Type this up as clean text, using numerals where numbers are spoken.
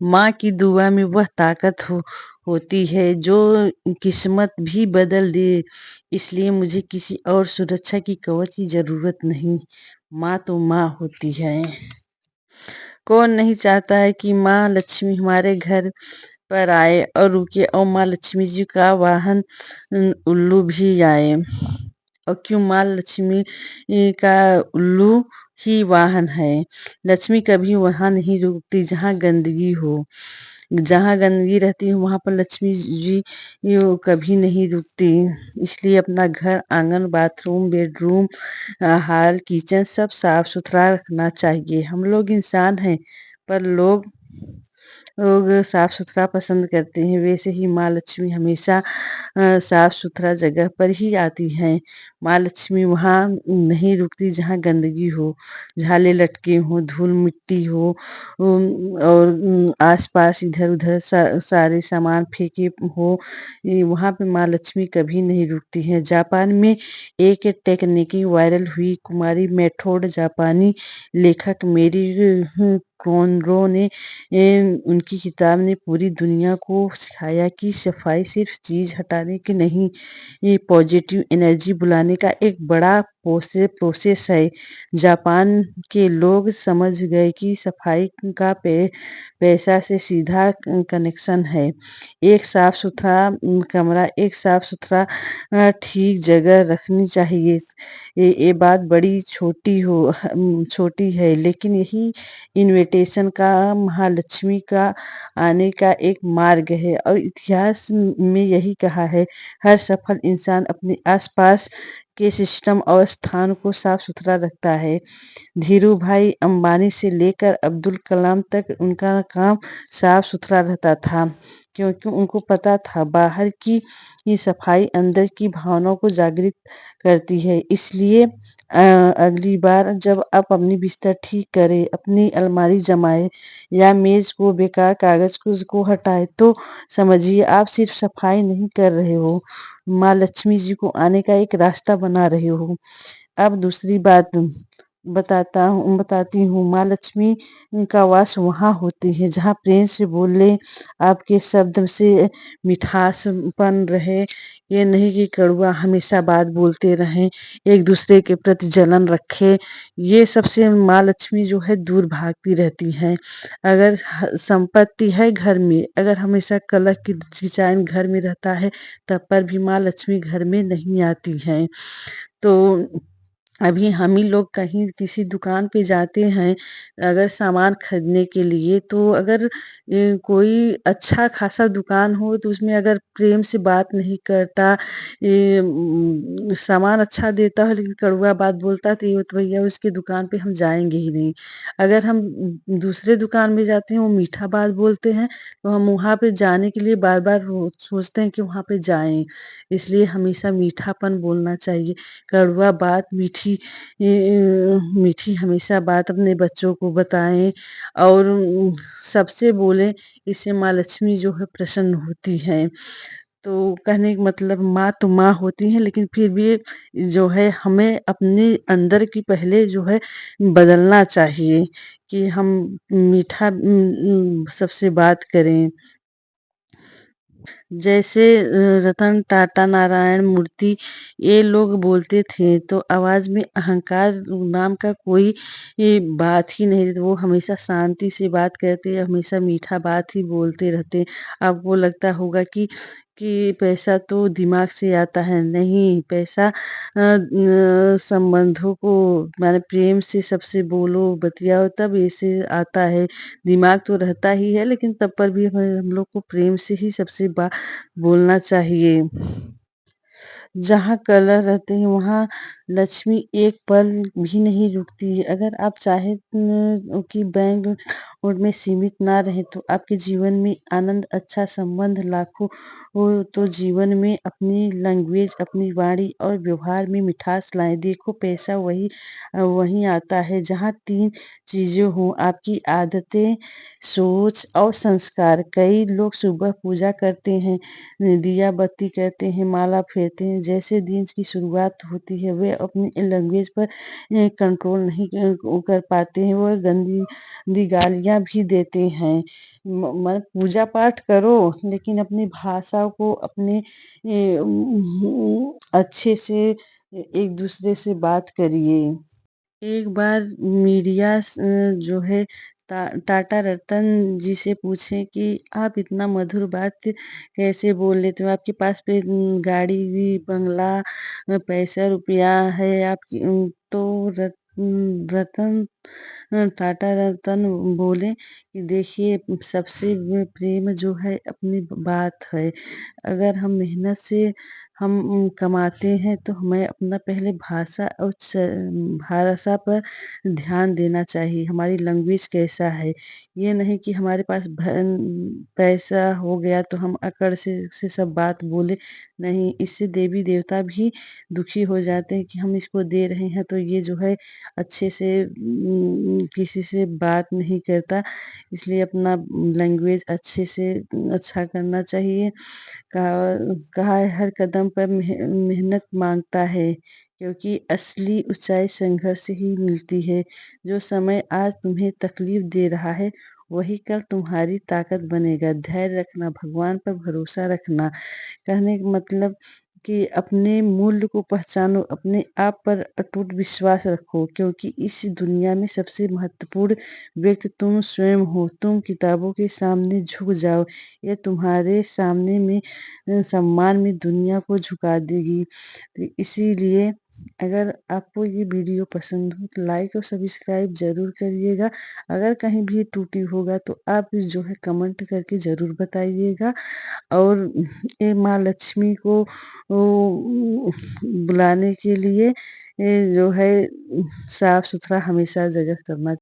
माँ की दुआ में वह ताकत होती है जो किस्मत भी बदल दे। इसलिए मुझे किसी और सुरक्षा की कवच की ज़रूरत नहीं। माँ तो माँ होती है। कौन नहीं चाहता है कि माँ लक्ष्मी हमारे घर पर आए और रुके और माँ लक्ष्मी जी का वाहन उल्लू भी आए। और क्यों माँ लक्ष्मी का उल्लू ही वाहन है। लक्ष्मी कभी वहां नहीं रुकती जहाँ गंदगी हो। जहाँ गंदगी रहती है वहां पर लक्ष्मी जी कभी नहीं रुकती। इसलिए अपना घर, आंगन, बाथरूम, बेडरूम, हॉल, किचन सब साफ सुथरा रखना चाहिए। हम लोग इंसान हैं पर लोग साफ सुथरा पसंद करते हैं। वैसे ही माँ लक्ष्मी हमेशा साफ सुथरा जगह पर ही आती हैं। माँ लक्ष्मी वहाँ नहीं रुकती जहाँ गंदगी हो, झाले लटके हों, धूल मिट्टी हो, और आसपास इधर उधर सारे सामान फेंके हो। वहाँ पे माँ लक्ष्मी कभी नहीं रुकती हैं। जापान में एक टेक्निकी वायरल हुई कुमारी मेथड जापानी लेखक मेरी कोनरो ने उनकी किताब ने पूरी दुनिया को सिखाया कि सफाई सिर्फ चीज हटाने की नहीं, ये पॉजिटिव एनर्जी बुलाने का एक बड़ा प्रोसेस है। जापान के लोग समझ गए कि सफाई का पैसा से सीधा कनेक्शन है। एक साफ सुथरा कमरा, एक साफ सुथरा ठीक जगह रखनी चाहिए। ये बात बड़ी छोटी है, लेकिन यही इनविटेशन का महालक्ष्मी का आने का एक मार्ग है। और इतिहास में यही कहा है, हर सफल इंसान अपने आसपास के सिस्टम और स्थान को साफ सुथरा रखता है। धीरू भाई अंबानी से लेकर अब्दुल कलाम तक उनका काम साफ सुथरा रहता था, क्योंकि उनको पता था बाहर की ये सफाई अंदर की भावनाओं को जागृत करती है। इसलिए अगली बार जब आप अपनी बिस्तर ठीक करें, अपनी अलमारी जमाए या मेज को बेकार कागज को हटाए, तो समझिए आप सिर्फ सफाई नहीं कर रहे हो, माँ लक्ष्मी जी को आने का एक रास्ता बना रहे हो। अब दूसरी बात बताती हूँ। माँ लक्ष्मी का वास वहाँ होती है जहाँ प्रेम से बोले, आपके शब्द से मिठासपन रहे। ये नहीं कि कड़वा हमेशा बात बोलते रहें, एक दूसरे के प्रति जलन रखे। ये सबसे माँ लक्ष्मी जो है दूर भागती रहती हैं। अगर संपत्ति है घर में, अगर हमेशा कलह की डिजाइन घर में रहता है, तब पर भी माँ लक्ष्मी घर में नहीं आती हैं। तो अभी हम ही लोग कहीं किसी दुकान पे जाते हैं अगर सामान खरीदने के लिए, तो अगर कोई अच्छा खासा दुकान हो तो उसमें अगर प्रेम से बात नहीं करता, सामान अच्छा देता हो लेकिन कड़वा बात बोलता, तो ये तो भैया उसकी दुकान पे हम जाएंगे ही नहीं। अगर हम दूसरे दुकान में जाते हैं, वो मीठा बात बोलते हैं, तो हम वहाँ पे जाने के लिए बार बार सोचते हैं कि वहाँ पे जाएं। इसलिए हमेशा मीठापन बोलना चाहिए। कड़वा बात मीठी हमेशा बात अपने बच्चों को बताएं और सबसे बोलें। इससे माँ लक्ष्मी जो है प्रसन्न होती हैं। तो कहने का मतलब माँ तो माँ होती हैं, लेकिन फिर भी जो है हमें अपने अंदर की पहले जो है बदलना चाहिए कि हम मीठा सबसे बात करें। जैसे रतन टाटा, नारायण मूर्ति, ये लोग बोलते थे तो आवाज में अहंकार नाम का कोई ये बात ही नहीं। वो हमेशा शांति से बात करते, हमेशा मीठा बात ही बोलते रहते। आपको लगता होगा कि पैसा तो दिमाग से आता है। नहीं, पैसा संबंधों को माने प्रेम से सबसे बोलो बतियाओ तब ऐसे आता है। दिमाग तो रहता ही है, लेकिन तब पर भी हमें हम लोग को प्रेम से ही सबसे बोलना चाहिए। जहाँ कलह रहते हैं वहाँ लक्ष्मी एक पल भी नहीं रुकती है। अगर आप चाहे कि बैंक नोट में सीमित ना रहे तो आपके जीवन में आनंद, अच्छा संबंध, लाखों हो तो जीवन में अपनी लैंग्वेज, अपनी वाणी और व्यवहार में मिठास लाएं। देखो पैसा वही आता है जहाँ तीन चीजें हों, आपकी आदतें, सोच और संस्कार। कई लोग सुबह पूजा करते हैं, दिया बत्ती करते हैं, माला फेरते हैं, जैसे दिन की शुरुआत होती है वे अपनी लैंग्वेज पर कंट्रोल नहीं कर पाते हैं। वह गंदी गालियाँ गालियाँ भी देते हैं। पूजा पाठ करो लेकिन अपनी भाषा को अपने अच्छे से एक दूसरे से बात करिए। एक बार मीडिया जो है टाटा रतन जी से पूछे कि आप इतना मधुर बात कैसे बोल लेते हो? आपके पास गाड़ी भी बंगला पैसा रुपया है आपकी तो रतन टाटा रतन बोले कि देखिए सबसे प्रेम जो है अपनी बात है। अगर हम मेहनत से हम कमाते हैं तो हमें अपना पहले भाषा और भाषा पर ध्यान देना चाहिए। हमारी लैंग्वेज कैसा है, ये नहीं कि हमारे पास पैसा हो गया तो हम अकड़ से सब बात बोले। नहीं, इससे देवी देवता भी दुखी हो जाते हैं कि हम इसको दे रहे हैं तो ये जो है अच्छे से किसी से बात नहीं करता। इसलिए अपना लैंग्वेज अच्छे से अच्छा करना चाहिए। कहा है हर कदम पर मेहनत मांगता है क्योंकि असली ऊंचाई संघर्ष से ही मिलती है। जो समय आज तुम्हें तकलीफ दे रहा है वही कल तुम्हारी ताकत बनेगा। धैर्य रखना, भगवान पर भरोसा रखना। कहने का मतलब कि अपने मूल्य को पहचानो, अपने आप पर अटूट विश्वास रखो क्योंकि इस दुनिया में सबसे महत्वपूर्ण व्यक्ति तुम स्वयं हो। तुम किताबों के सामने झुक जाओ, ये तुम्हारे सामने में सम्मान में दुनिया को झुका देगी। तो इसीलिए अगर आपको ये वीडियो पसंद हो तो लाइक और सब्सक्राइब ज़रूर करिएगा। अगर कहीं भी त्रुटि होगा तो आप जो है कमेंट करके ज़रूर बताइएगा। और ये माँ लक्ष्मी को बुलाने के लिए जो है साफ सुथरा हमेशा जगह करना